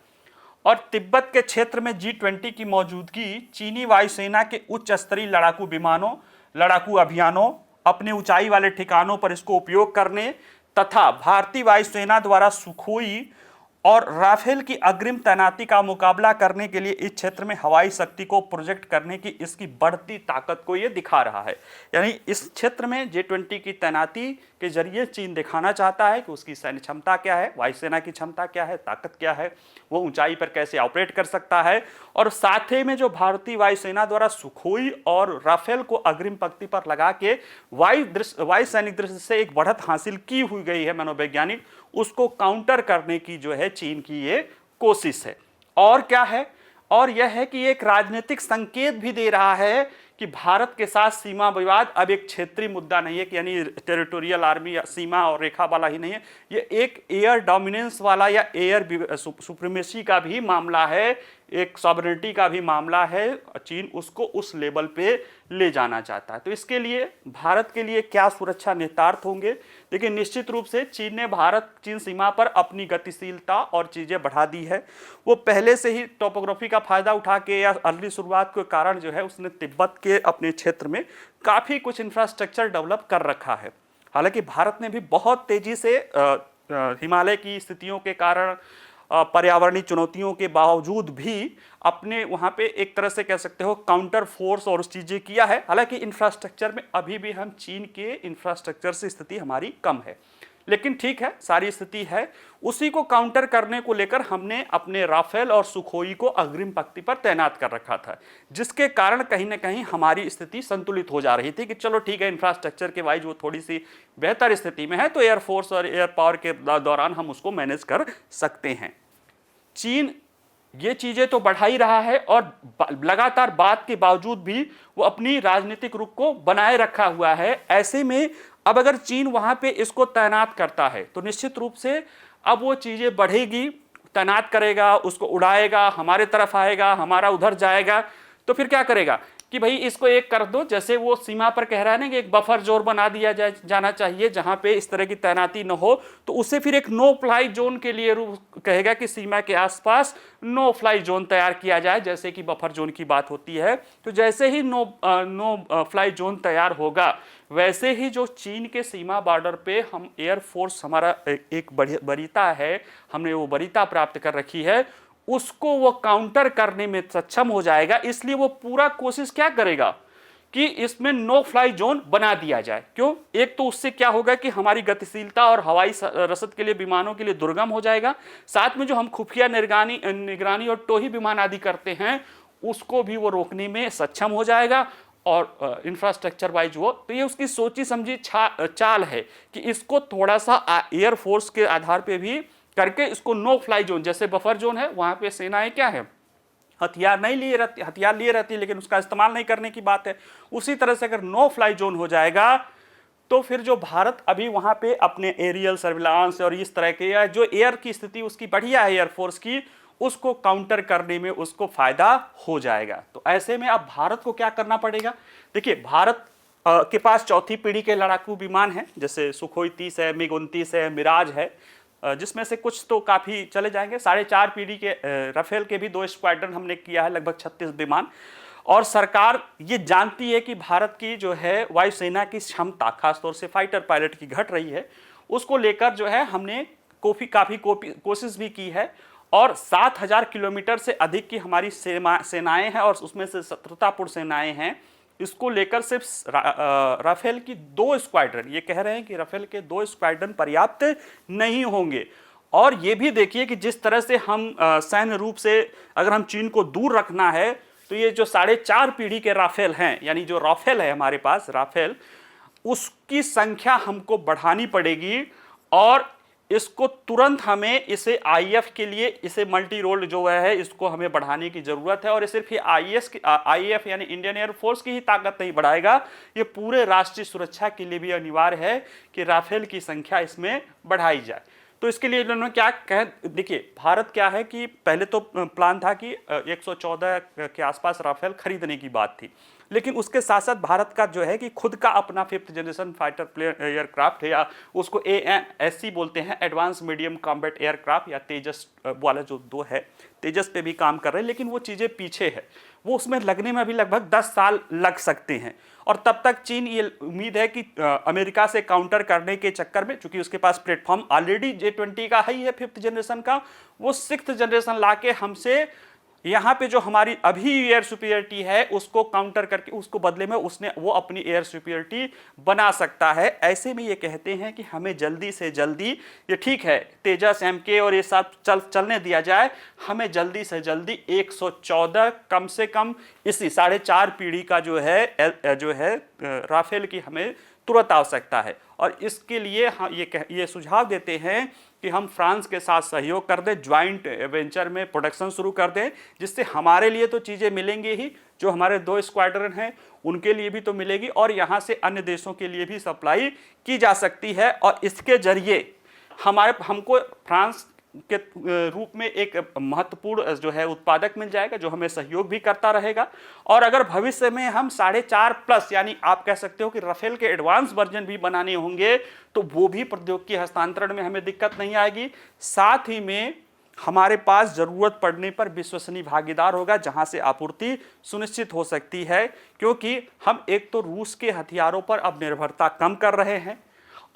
और तिब्बत के क्षेत्र में G20 की मौजूदगी चीनी वायुसेना के उच्च स्तरीय लड़ाकू विमानों, लड़ाकू अभियानों, अपने ऊंचाई वाले ठिकानों पर इसको उपयोग करने तथा भारतीय वायुसेना द्वारा सुखोई और राफेल की अग्रिम तैनाती का मुकाबला करने के लिए इस क्षेत्र में हवाई शक्ति को प्रोजेक्ट करने की इसकी बढ़ती ताकत को यह दिखा रहा है। यानी इस क्षेत्र में J-20 की तैनाती के जरिए चीन दिखाना चाहता है कि उसकी सैन्य क्षमता क्या है, वायुसेना की क्षमता क्या है, ताकत क्या है, वो ऊंचाई पर कैसे ऑपरेट कर सकता है। और साथ ही में जो भारतीय वायुसेना द्वारा सुखोई और राफेल को अग्रिम पंक्ति पर लगा के वायु सैनिक दृष्टि से एक बढ़त हासिल की हुई गई है मनोवैज्ञानिक, उसको काउंटर करने की जो है चीन की ये कोशिश है। और क्या है, और यह है कि एक राजनीतिक संकेत भी दे रहा है कि भारत के साथ सीमा विवाद अब एक क्षेत्रीय मुद्दा नहीं है कि यानी टेरिटोरियल आर्मी सीमा और रेखा वाला ही नहीं है, ये एक एयर डोमिनेंस वाला या एयर सुप्रीमेसी का भी मामला है, एक सॉवरेनिटी का भी मामला है। चीन उसको उस लेवल पे ले जाना चाहता है। तो इसके लिए भारत के लिए क्या सुरक्षा निहितार्थ होंगे? देखिए, निश्चित रूप से चीन ने भारत चीन सीमा पर अपनी गतिशीलता और चीज़ें बढ़ा दी है। वो पहले से ही टोपोग्राफी का फायदा उठा के या अर्ली शुरुआत के कारण जो है उसने तिब्बत के अपने क्षेत्र में काफ़ी कुछ इंफ्रास्ट्रक्चर डेवलप कर रखा है। हालांकि भारत ने भी बहुत तेजी से हिमालय की स्थितियों के कारण, पर्यावरणीय चुनौतियों के बावजूद भी अपने वहाँ पे एक तरह से कह सकते हो काउंटर फोर्स और उस चीज़ें किया है। हालांकि इंफ्रास्ट्रक्चर में अभी भी हम चीन के इंफ्रास्ट्रक्चर से स्थिति हमारी कम है, लेकिन ठीक है, सारी स्थिति है। उसी को काउंटर करने को लेकर हमने अपने राफेल और सुखोई को अग्रिम पंक्ति पर तैनात कर रखा था, जिसके कारण कहीं ना कहीं हमारी स्थिति संतुलित हो जा रही थी कि चलो ठीक है, इंफ्रास्ट्रक्चर के वाइज वो थोड़ी सी बेहतर स्थिति में है, तो एयरफोर्स और एयर पावर के दौरान हम उसको मैनेज कर सकते हैं। चीन ये चीजें तो बढ़ा ही रहा है और लगातार बात के बावजूद भी वो अपनी राजनीतिक रुख को बनाए रखा हुआ है। ऐसे में अब अगर चीन वहां पे इसको तैनात करता है तो निश्चित रूप से अब वो चीजें बढ़ेगी, तैनात करेगा, उसको उड़ाएगा, हमारे तरफ आएगा, हमारा उधर जाएगा, तो फिर क्या करेगा कि भाई इसको एक कर दो, जैसे वो सीमा पर कह रहा है ना कि एक बफर जोन बना दिया जाना चाहिए जहां पे इस तरह की तैनाती न हो, तो उसे फिर एक नो फ्लाई जोन के लिए कहेगा कि सीमा के आसपास नो फ्लाई जोन तैयार किया जाए, जैसे कि बफर जोन की बात होती है। तो जैसे ही नो फ्लाई जोन तैयार होगा, वैसे ही जो चीन के सीमा बॉर्डर पे हम एयरफोर्स, हमारा एक वरीयता है, हमने वो वरीयता प्राप्त कर रखी है, उसको वो काउंटर करने में सक्षम हो जाएगा। इसलिए वो पूरा कोशिश क्या करेगा कि इसमें नो फ्लाई जोन बना दिया जाए। क्यों? एक तो उससे क्या होगा कि हमारी गतिशीलता और हवाई रसद के लिए, विमानों के लिए दुर्गम हो जाएगा, साथ में जो हम खुफिया निगरानी और टोही विमान आदि करते हैं उसको भी वो रोकने में सक्षम हो जाएगा। और इंफ्रास्ट्रक्चर वाइज वो, तो ये उसकी सोची समझी चाल है कि इसको थोड़ा सा एयरफोर्स के आधार पे भी करके इसको नो फ्लाई जोन, जैसे बफर जोन है वहां पे सेनाएं क्या है, हथियार लिए रहती है लेकिन उसका इस्तेमाल नहीं करने की बात है। उसी तरह से अगर नो फ्लाई जोन हो जाएगा तो फिर जो भारत अभी वहां पे अपने एरियल सर्विलांस और इस तरह के, या जो एयर की स्थिति उसकी बढ़िया है एयरफोर्स की, उसको काउंटर करने में उसको फायदा हो जाएगा। तो ऐसे में अब भारत को क्या करना पड़ेगा? देखिए, भारत के पास चौथी पीढ़ी के लड़ाकू विमान हैं, जैसे सुखोई 30 है, मिग 29 है, मिराज है, जिसमें से कुछ तो काफ़ी चले जाएंगे। 4.5 पीढ़ी के राफेल के भी 2 स्क्वाड्रन हमने किया है, लगभग 36 विमान। और सरकार ये जानती है कि भारत की जो है वायुसेना की क्षमता, खासतौर से फाइटर पायलट की, घट रही है। उसको लेकर जो है हमने काफ़ी कोशिश भी की है और 7,000 किलोमीटर से अधिक की हमारी सेनाएं हैं और उसमें से शत्रुतापूर्ण सेनाएं हैं। इसको लेकर सिर्फ राफेल की 2 स्क्वाड्रन, ये कह रहे हैं कि राफेल के 2 स्क्वाड्रन पर्याप्त नहीं होंगे। और ये भी देखिए कि जिस तरह से हम सैन्य रूप से अगर हम चीन को दूर रखना है तो ये जो 4.5 पीढ़ी के राफेल हैं, यानी जो राफेल है हमारे पास राफेल, उसकी संख्या हमको बढ़ानी पड़ेगी और इसको तुरंत हमें इसे आईएफ के लिए, इसे मल्टी रोल जो है इसको हमें बढ़ाने की जरूरत है। और ये सिर्फ आईएफ यानी इंडियन एयरफोर्स की ही ताकत नहीं बढ़ाएगा, ये पूरे राष्ट्रीय सुरक्षा के लिए भी अनिवार्य है कि राफेल की संख्या इसमें बढ़ाई जाए। तो इसके लिए इन्होंने क्या कह, देखिए भारत क्या है कि पहले तो प्लान था कि 114 के आसपास राफेल खरीदने की बात थी, लेकिन उसके साथ साथ भारत का जो है कि खुद का अपना 5th generation fighter plane aircraft है, या उसको AMSC बोलते हैं, एडवांस मीडियम कॉम्बैट एयरक्राफ्ट, या तेजस वाला जो 2 है, तेजस पे भी काम कर रहे हैं, लेकिन वो चीज़ें पीछे है, वो उसमें लगने में अभी लगभग 10 साल लग सकते हैं। और तब तक चीन ये उम्मीद है कि अमेरिका से काउंटर करने के चक्कर में, चूंकि उसके पास प्लेटफॉर्म ऑलरेडी J-20 का ही है 5th जनरेशन का, वो 6th जनरेशन लाके हमसे यहाँ पे जो हमारी अभी एयर सुपीरियरिटी है उसको काउंटर करके उसको बदले में वो अपनी एयर सुपीरियरिटी बना सकता है। ऐसे में ये कहते हैं कि हमें जल्दी से जल्दी, ये ठीक है तेजस MK और ये सब चलने दिया जाए, हमें जल्दी से जल्दी 114 कम से कम इसी 4.5 पीढ़ी का जो है राफेल की हमें तुरंत आवश्यकता है। और इसके लिए हम ये सुझाव देते हैं कि हम फ्रांस के साथ सहयोग कर दें, ज्वाइंट वेंचर में प्रोडक्शन शुरू कर दें, जिससे हमारे लिए तो चीज़ें मिलेंगी ही, जो हमारे 2 स्क्वाड्रन हैं उनके लिए भी तो मिलेगी और यहाँ से अन्य देशों के लिए भी सप्लाई की जा सकती है। और इसके जरिए हमको फ्रांस के रूप में एक महत्वपूर्ण जो है उत्पादक मिल जाएगा, जो हमें सहयोग भी करता रहेगा। और अगर भविष्य में हम 4.5+ यानी आप कह सकते हो कि राफेल के एडवांस वर्जन भी बनाने होंगे, तो वो भी प्रौद्योगिकी हस्तांतरण में हमें दिक्कत नहीं आएगी। साथ ही में हमारे पास जरूरत पड़ने पर विश्वसनीय भागीदार होगा, जहां से आपूर्ति सुनिश्चित हो सकती है, क्योंकि हम एक तो रूस के हथियारों पर अब निर्भरता कम कर रहे हैं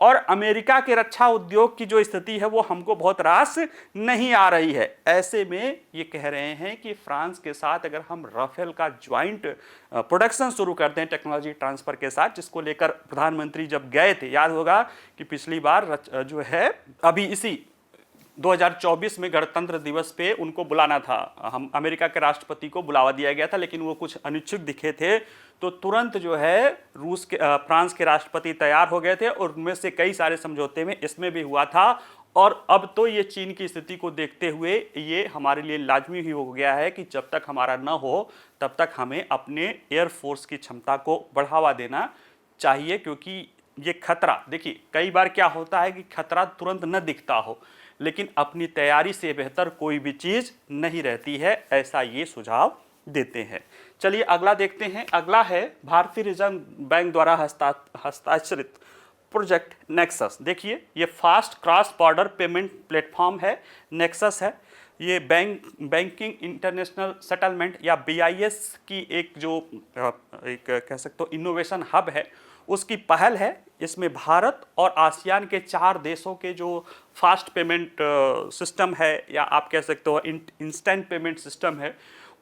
और अमेरिका के रक्षा उद्योग की जो स्थिति है वो हमको बहुत रास नहीं आ रही है। ऐसे में ये कह रहे हैं कि फ्रांस के साथ अगर हम राफेल का ज्वाइंट प्रोडक्शन शुरू करते हैं टेक्नोलॉजी ट्रांसफर के साथ, जिसको लेकर प्रधानमंत्री जब गए थे, याद होगा कि पिछली बार जो है अभी इसी 2024 में गणतंत्र दिवस पे उनको बुलाना था, हम अमेरिका के राष्ट्रपति को बुलावा दिया गया था, लेकिन वो कुछ अनिच्छुक दिखे थे, तो तुरंत जो है फ्रांस के राष्ट्रपति तैयार हो गए थे और उनमें से कई सारे समझौते में इसमें भी हुआ था। और अब तो ये चीन की स्थिति को देखते हुए ये हमारे लिए लाजमी ही हो गया है कि जब तक हमारा न हो तब तक हमें अपने एयरफोर्स की क्षमता को बढ़ावा देना चाहिए, क्योंकि ये खतरा, देखिए कई बार क्या होता है कि खतरा तुरंत न दिखता हो, लेकिन अपनी तैयारी से बेहतर कोई भी चीज़ नहीं रहती है, ऐसा ये सुझाव देते हैं। चलिए अगला देखते हैं। अगला है भारतीय रिजर्व बैंक द्वारा हस्ताक्षरित प्रोजेक्ट नेक्सस। देखिए ये fast cross border payment platform है, नेक्सस है। ये बैंकिंग इंटरनेशनल सेटलमेंट या BIS की एक जो एक कह सकते हो इनोवेशन हब है, उसकी पहल है। इसमें भारत और आसियान के 4 देशों के जो फास्ट पेमेंट सिस्टम है, या आप कह सकते हो इंस्टेंट पेमेंट सिस्टम है,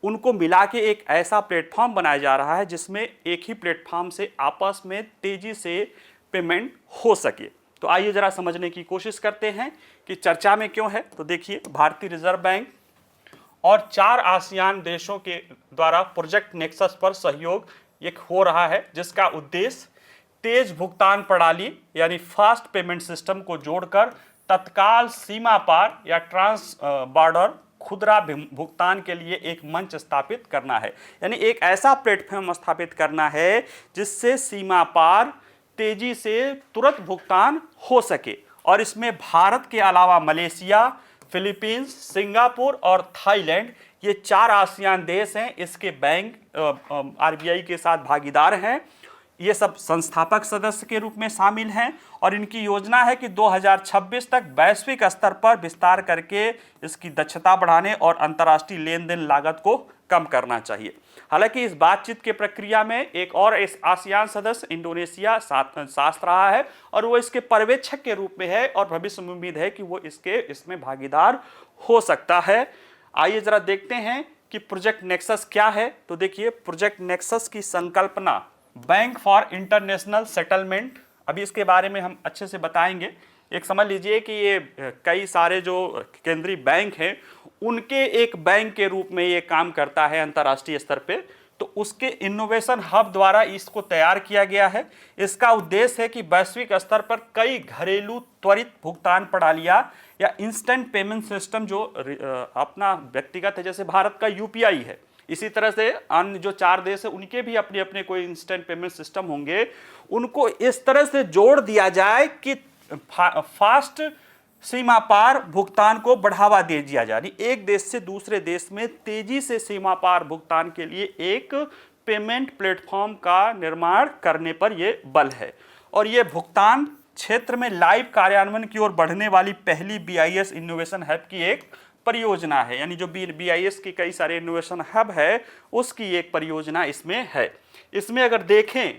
उनको मिला के एक ऐसा प्लेटफॉर्म बनाया जा रहा है जिसमें एक ही प्लेटफॉर्म से आपस में तेजी से पेमेंट हो सके। तो आइए जरा समझने की कोशिश करते हैं कि चर्चा में क्यों है। तो देखिए भारतीय रिजर्व बैंक और 4 आसियान देशों के द्वारा प्रोजेक्ट नेक्सस पर सहयोग एक हो रहा है, जिसका उद्देश्य तेज भुगतान प्रणाली यानी फास्ट पेमेंट सिस्टम को जोड़कर तत्काल सीमा पार या ट्रांस बॉर्डर खुदरा भुगतान के लिए एक मंच स्थापित करना है। यानी एक ऐसा प्लेटफॉर्म स्थापित करना है जिससे सीमा पार तेजी से तुरंत भुगतान हो सके। और इसमें भारत के अलावा मलेशिया, फिलीपींस, सिंगापुर और थाईलैंड, ये 4 आसियान देश हैं, इसके बैंक RBI के साथ भागीदार हैं। ये सब संस्थापक सदस्य के रूप में शामिल हैं और इनकी योजना है कि 2026 तक वैश्विक स्तर पर विस्तार करके इसकी दक्षता बढ़ाने और अंतर्राष्ट्रीय लेन देन लागत को कम करना चाहिए। हालांकि इस बातचीत के प्रक्रिया में एक और इस आसियान सदस्य इंडोनेशिया साथ रहा है और वो इसके पर्यवेक्षक के रूप में है और भविष्य में उम्मीद है कि वो इसमें भागीदार हो सकता है। आइए जरा देखते हैं कि प्रोजेक्ट नेक्सस क्या है। तो देखिए, प्रोजेक्ट नेक्सस की संकल्पना बैंक फॉर इंटरनेशनल सेटलमेंट, अभी इसके बारे में हम अच्छे से बताएंगे। एक समझ लीजिए कि ये कई सारे जो केंद्रीय बैंक हैं उनके एक बैंक के रूप में ये काम करता है अंतर्राष्ट्रीय स्तर पे। तो उसके इनोवेशन हब द्वारा इसको तैयार किया गया है। इसका उद्देश्य है कि वैश्विक स्तर पर कई घरेलू त्वरित भुगतान प्रणालियां या इंस्टेंट पेमेंट सिस्टम जो अपना व्यक्तिगत है, जैसे भारत का यूपीआई है, इसी तरह से अन्य जो 4 देश है उनके भी अपने अपने कोई इंस्टेंट पेमेंट सिस्टम होंगे, उनको इस तरह से जोड़ दिया जाए कि फास्ट सीमा पार भुगतान को बढ़ावा दे दिया जाए। एक देश से दूसरे देश में तेजी से सीमा पार भुगतान के लिए एक पेमेंट प्लेटफॉर्म का निर्माण करने पर यह बल है। और यह भुगतान क्षेत्र में लाइव कार्यान्वयन की ओर बढ़ने वाली पहली बीआईएस इनोवेशन हब की एक परियोजना है। यानी जो बीआईएस की कई सारे इनोवेशन हब है उसकी एक परियोजना इसमें है। इसमें अगर देखें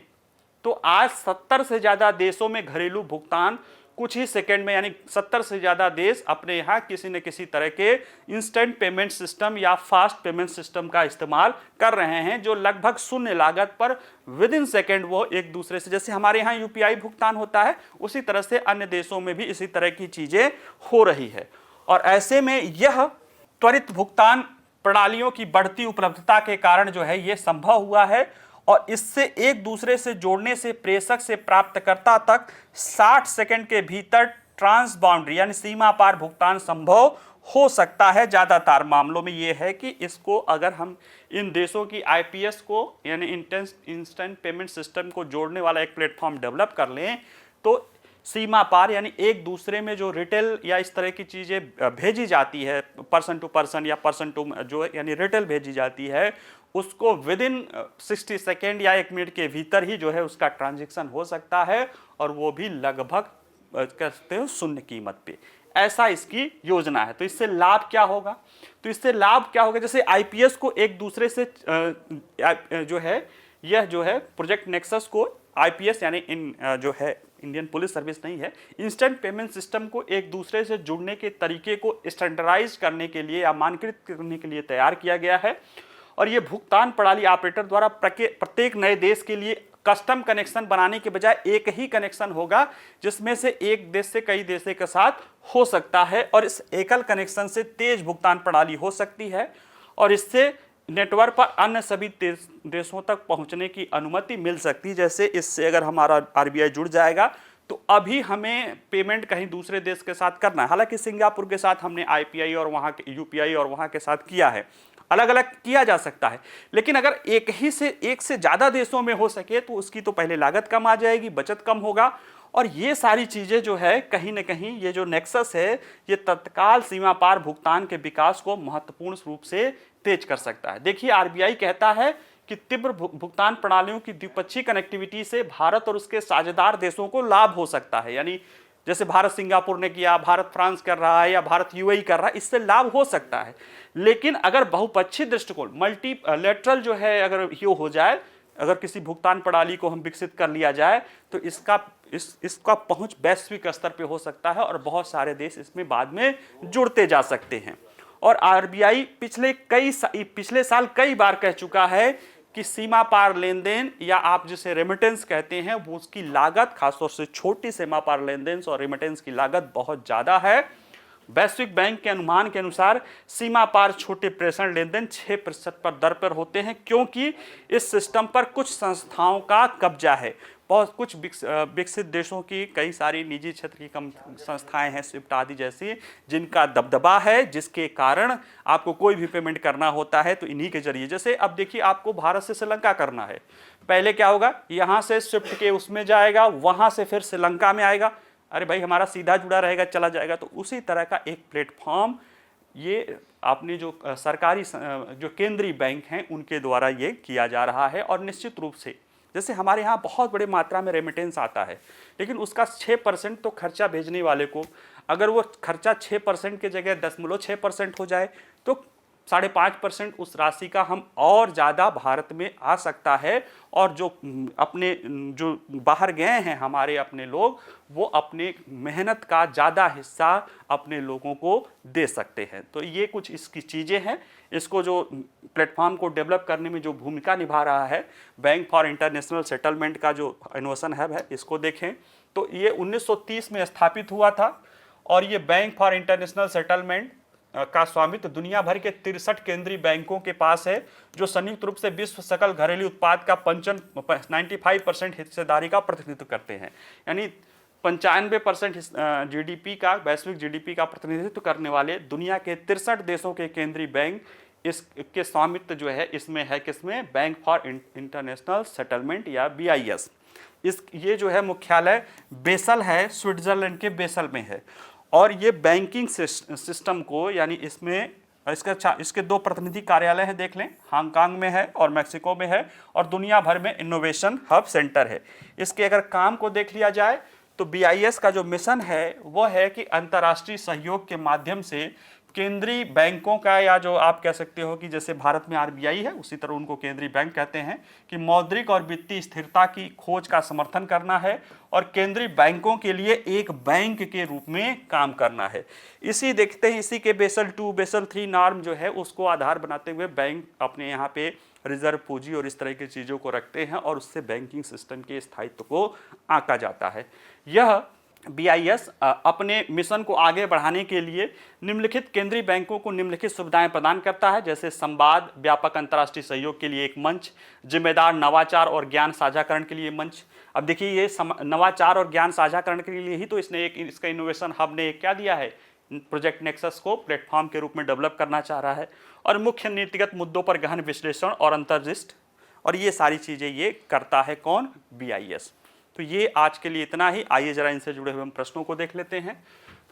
तो आज 70 से ज्यादा देशों में घरेलू भुगतान कुछ ही सेकंड में, यानी 70 से ज्यादा देश अपने यहाँ किसी न किसी तरह के इंस्टेंट पेमेंट सिस्टम या फास्ट पेमेंट सिस्टम का इस्तेमाल कर रहे हैं, जो लगभग शून्य लागत पर विद इन सेकेंड वो एक दूसरे से, जैसे हमारे यहाँ यूपीआई भुगतान होता है उसी तरह से अन्य देशों में भी इसी तरह की चीजें हो रही है। और ऐसे में यह त्वरित भुगतान प्रणालियों की बढ़ती उपलब्धता के कारण जो है ये संभव हुआ है। और इससे एक दूसरे से जोड़ने से प्रेषक से प्राप्तकर्ता तक 60 सेकंड के भीतर ट्रांस बाउंड्री यानी सीमा पार भुगतान संभव हो सकता है। ज़्यादातर मामलों में यह है कि इसको अगर हम इन देशों की आईपीएस को यानी इंस्टेंट पेमेंट सिस्टम को जोड़ने वाला एक प्लेटफॉर्म डेवलप कर लें तो सीमा पार यानी एक दूसरे में जो रिटेल या इस तरह की चीज़ें भेजी जाती है, पर्सन टू पर्सन या पर्सन टू जो यानी रिटेल भेजी जाती है, उसको विद इन 60 सेकेंड या 1 मिनट के भीतर ही जो है उसका ट्रांजैक्शन हो सकता है और वो भी लगभग कहते हैं शून्य कीमत पे। ऐसा इसकी योजना है। तो इससे लाभ क्या होगा? जैसे आईपीएस को एक दूसरे से जो है यह जो है प्रोजेक्ट नेक्सस को आईपीएस यानी जो है इंडियन पुलिस सर्विस नहीं है, इंस्टेंट पेमेंट सिस्टम को एक दूसरे से जुड़ने के तरीके को स्टैंडर्डाइज करने के लिए या मानकीकृत करने के लिए तैयार किया गया है। और ये भुगतान प्रणाली ऑपरेटर द्वारा प्रत्येक नए देश के लिए कस्टम कनेक्शन बनाने के बजाय एक ही कनेक्शन होगा, जिसमें से एक देश से कई देशों के साथ हो सकता है। और इस एकल कनेक्शन से तेज भुगतान प्रणाली हो सकती है और इससे नेटवर्क पर अन्य सभी देशों तक पहुंचने की अनुमति मिल सकती है। जैसे इससे अगर हमारा आरबीआई जुड़ जाएगा तो अभी हमें पेमेंट कहीं दूसरे देश के साथ करना है। हालांकि सिंगापुर के साथ हमने आईपीआई और वहाँ के यूपीआई और वहाँ के साथ किया है, अलग अलग किया जा सकता है, लेकिन अगर एक से ज़्यादा देशों में हो सके तो उसकी तो पहले लागत कम आ जाएगी, बचत कम होगा। और ये सारी चीज़ें जो है कहीं ना कहीं ये जो नेक्सस है ये तत्काल सीमा पार भुगतान के विकास को महत्वपूर्ण रूप से तेज कर सकता है। देखिए, आरबीआई कहता है कि तीव्र भुगतान प्रणालियों की द्विपक्षीय कनेक्टिविटी से भारत और उसके साझेदार देशों को लाभ हो सकता है। यानी जैसे भारत सिंगापुर ने किया, भारत फ्रांस कर रहा है या भारत यूएई कर रहा है, इससे लाभ हो सकता है। लेकिन अगर बहुपक्षीय दृष्टिकोण मल्टीलैटरल जो है अगर ये हो जाए, अगर किसी भुगतान प्रणाली को हम विकसित कर लिया जाए तो इसका पहुंच वैश्विक स्तर पे हो सकता है और बहुत सारे देश इसमें बाद में जुड़ते जा सकते हैं। और आरबीआई पिछले साल कई बार कह चुका है कि सीमा पार लेन देन या आप जिसे रेमिटेंस कहते हैं वो उसकी लागत, खासतौर से छोटी सीमा पार लेन देन और रेमिटेंस की लागत बहुत ज़्यादा है। वैश्विक बैंक के अनुमान के अनुसार सीमा पार छोटे प्रेषण लेन देन 6% पर दर पर होते हैं, क्योंकि इस सिस्टम पर कुछ संस्थाओं का कब्जा है। बहुत कुछ विकसित देशों की कई सारी निजी क्षेत्र की कम संस्थाएं हैं, स्विफ्ट आदि जैसी, जिनका दबदबा है, जिसके कारण आपको कोई भी पेमेंट करना होता है तो इन्हीं के जरिए। जैसे अब देखिए, आपको भारत से श्रीलंका करना है, पहले क्या होगा, यहाँ से स्विफ्ट के उसमें जाएगा, वहाँ से फिर श्रीलंका में आएगा, अरे भाई हमारा सीधा जुड़ा रहेगा, चला जाएगा। तो उसी तरह का एक प्लेटफॉर्म ये आपने जो सरकारी जो केंद्रीय बैंक हैं उनके द्वारा ये किया जा रहा है। और निश्चित रूप से जैसे हमारे यहाँ बहुत बड़ी मात्रा में रेमिटेंस आता है, लेकिन उसका 6% तो खर्चा भेजने वाले को, अगर वो खर्चा 6% की जगह 0.6% हो जाए तो 5.5% उस राशि का हम और ज़्यादा भारत में आ सकता है, और जो अपने जो बाहर गए हैं हमारे अपने लोग, वो अपने मेहनत का ज़्यादा हिस्सा अपने लोगों को दे सकते हैं। तो ये कुछ इसकी चीज़ें हैं। इसको जो प्लेटफॉर्म को डेवलप करने में जो भूमिका निभा रहा है बैंक फॉर इंटरनेशनल सेटलमेंट का जो इनोवेशन हब है, इसको देखें तो ये 1930 में स्थापित हुआ था, और ये बैंक फॉर इंटरनेशनल सेटलमेंट का स्वामित्व दुनिया भर के 63 केंद्रीय बैंकों के पास है, जो संयुक्त रूप से विश्व सकल घरेलू उत्पाद का 95% हिस्सेदारी का प्रतिनिधित्व करते हैं। यानी 95% जीडीपी का, वैश्विक जीडीपी का प्रतिनिधित्व करने वाले दुनिया के 63 देशों के केंद्रीय बैंक इसके स्वामित्व जो है इसमें है। किसमें? बैंक फॉर इंटरनेशनल सेटलमेंट या BIS। ये जो है मुख्यालय बेसल है, स्विट्जरलैंड के बेसल में है। और ये बैंकिंग सिस्टम को, यानी इसमें इसके 2 प्रतिनिधि कार्यालय हैं, देख लें, हांगकांग में है और मैक्सिको में है, और दुनिया भर में इनोवेशन हब सेंटर है। इसके अगर काम को देख लिया जाए तो BIS का जो मिशन है वो है कि अंतर्राष्ट्रीय सहयोग के माध्यम से केंद्रीय बैंकों का, या जो आप कह सकते हो कि जैसे भारत में RBI है उसी तरह उनको केंद्रीय बैंक कहते हैं, कि मौद्रिक और वित्तीय स्थिरता की खोज का समर्थन करना है और केंद्रीय बैंकों के लिए एक बैंक के रूप में काम करना है। इसी देखते हैं, इसी के बेसल 2, बेसल 3 नॉर्म जो है उसको आधार बनाते हुए बैंक अपने यहाँ पे रिजर्व पूंजी और इस तरह की चीज़ों को रखते हैं, और उससे बैंकिंग सिस्टम के स्थायित्व को आंका जाता है। यह BIS अपने मिशन को आगे बढ़ाने के लिए निम्नलिखित केंद्रीय बैंकों को निम्नलिखित सुविधाएं प्रदान करता है, जैसे संवाद, व्यापक अंतर्राष्ट्रीय सहयोग के लिए एक मंच, जिम्मेदार नवाचार और ज्ञान साझाकरण के लिए मंच। अब देखिए, ये नवाचार और ज्ञान साझाकरण के लिए ही तो इसका इनोवेशन हब ने क्या दिया है, प्रोजेक्ट नेक्सस को प्लेटफॉर्म के रूप में डेवलप करना चाह रहा है, और मुख्य नीतिगत मुद्दों पर गहन विश्लेषण और अंतर्दृष्टि, और ये सारी चीज़ें ये करता है कौन? BIS। तो ये आज के लिए इतना ही। आइए जरा इनसे जुड़े हुए हम प्रश्नों को देख लेते हैं।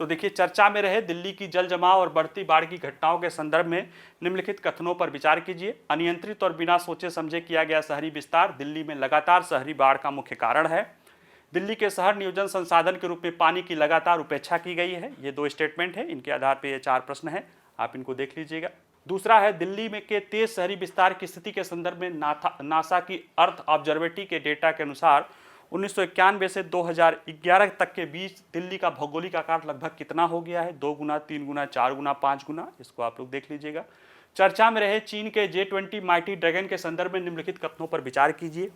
तो देखिए, चर्चा में रहे दिल्ली की जल जमाव और बढ़ती बाढ़ की घटनाओं के संदर्भ में निम्नलिखित कथनों पर विचार कीजिए। अनियंत्रित और बिना सोचे समझे किया गया शहरी विस्तार दिल्ली में लगातार शहरी बाढ़ का मुख्य कारण है। दिल्ली के शहर नियोजन संसाधन के रूप में पानी की लगातार उपेक्षा की गई है। ये 2 स्टेटमेंट है, इनके आधार पर ये 4 प्रश्न है, आप इनको देख लीजिएगा। दूसरा है, दिल्ली में के तेज शहरी विस्तार की स्थिति के संदर्भ में नासा की अर्थ ऑब्जर्वेटरी के डेटा के अनुसार 1991 से 2011 तक के बीच दिल्ली का भौगोलिक आकार लगभग कितना हो गया है? 2 गुना, 3 गुना, 4 गुना, 5 गुना? इसको आप लोग देख लीजिएगा। चर्चा में रहे चीन के J20 माइटी ड्रैगन के संदर्भ में निम्नलिखित कथनों पर विचार कीजिए।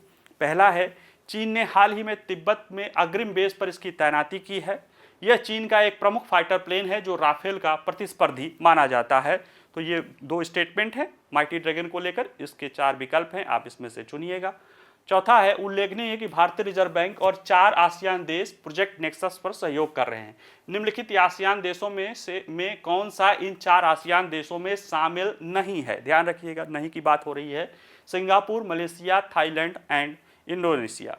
पहला है, चीन ने हाल ही में तिब्बत में अग्रिम बेस पर इसकी तैनाती की है। यह चीन का एक प्रमुख फाइटर प्लेन है जो राफेल का प्रतिस्पर्धी माना जाता है। तो ये 2 स्टेटमेंट है माइटी ड्रैगन को लेकर, इसके 4 विकल्प हैं, आप इसमें से चुनिएगा। चौथा है, उल्लेखनीय है कि भारतीय रिजर्व बैंक और 4 आसियान देश प्रोजेक्ट नेक्सस पर सहयोग कर रहे हैं। निम्नलिखित आसियान देशों में कौन सा इन 4 आसियान देशों में शामिल नहीं है? ध्यान रखिएगा, नहीं की बात हो रही है। Singapore, Malaysia, Thailand and Indonesia.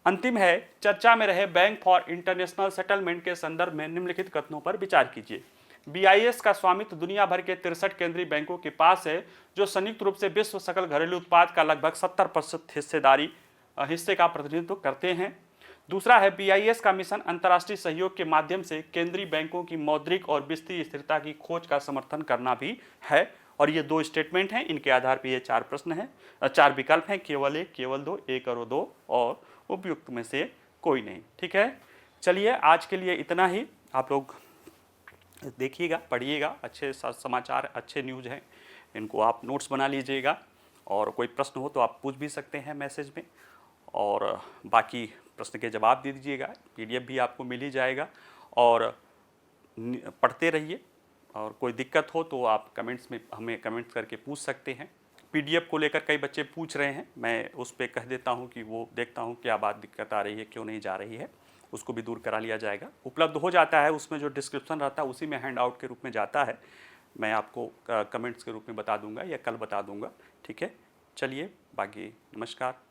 अंतिम है, चर्चा में रहे बैंक फॉर इंटरनेशनल सेटलमेंट के संदर्भ में निम्नलिखित कथनों पर विचार कीजिए। BIS का स्वामित्व दुनिया भर के 63 केंद्रीय बैंकों के पास है, जो संयुक्त रूप से विश्व सकल घरेलू उत्पाद का लगभग 70% हिस्से का प्रतिनिधित्व करते हैं। दूसरा है, BIS का मिशन अंतर्राष्ट्रीय सहयोग के माध्यम से केंद्रीय बैंकों की मौद्रिक और वित्तीय स्थिरता की खोज का समर्थन करना भी है। और ये 2 स्टेटमेंट हैं, इनके आधार पर ये 4 प्रश्न हैं, 4 विकल्प हैं, केवल 1, केवल 2, 1 और 2, और उपयुक्त में से कोई नहीं। ठीक है, चलिए आज के लिए इतना ही। आप लोग देखिएगा, पढ़िएगा, अच्छे समाचार, अच्छे न्यूज़ हैं, इनको आप नोट्स बना लीजिएगा, और कोई प्रश्न हो तो आप पूछ भी सकते हैं मैसेज में, और बाकी प्रश्न के जवाब दे दीजिएगा। PDF भी आपको मिल ही जाएगा, और पढ़ते रहिए, और कोई दिक्कत हो तो आप कमेंट्स में हमें कमेंट्स करके पूछ सकते हैं। PDF को लेकर कई बच्चे पूछ रहे हैं, मैं उस पर कह देता हूँ कि वो देखता हूँ क्या बात दिक्कत आ रही है, क्यों नहीं जा रही है, उसको भी दूर करा लिया जाएगा। उपलब्ध हो जाता है, उसमें जो डिस्क्रिप्शन रहता है उसी में हैंड आउट के रूप में जाता है, मैं आपको कमेंट्स के रूप में बता दूंगा या कल बता दूंगा। ठीक है, चलिए, बाकी नमस्कार।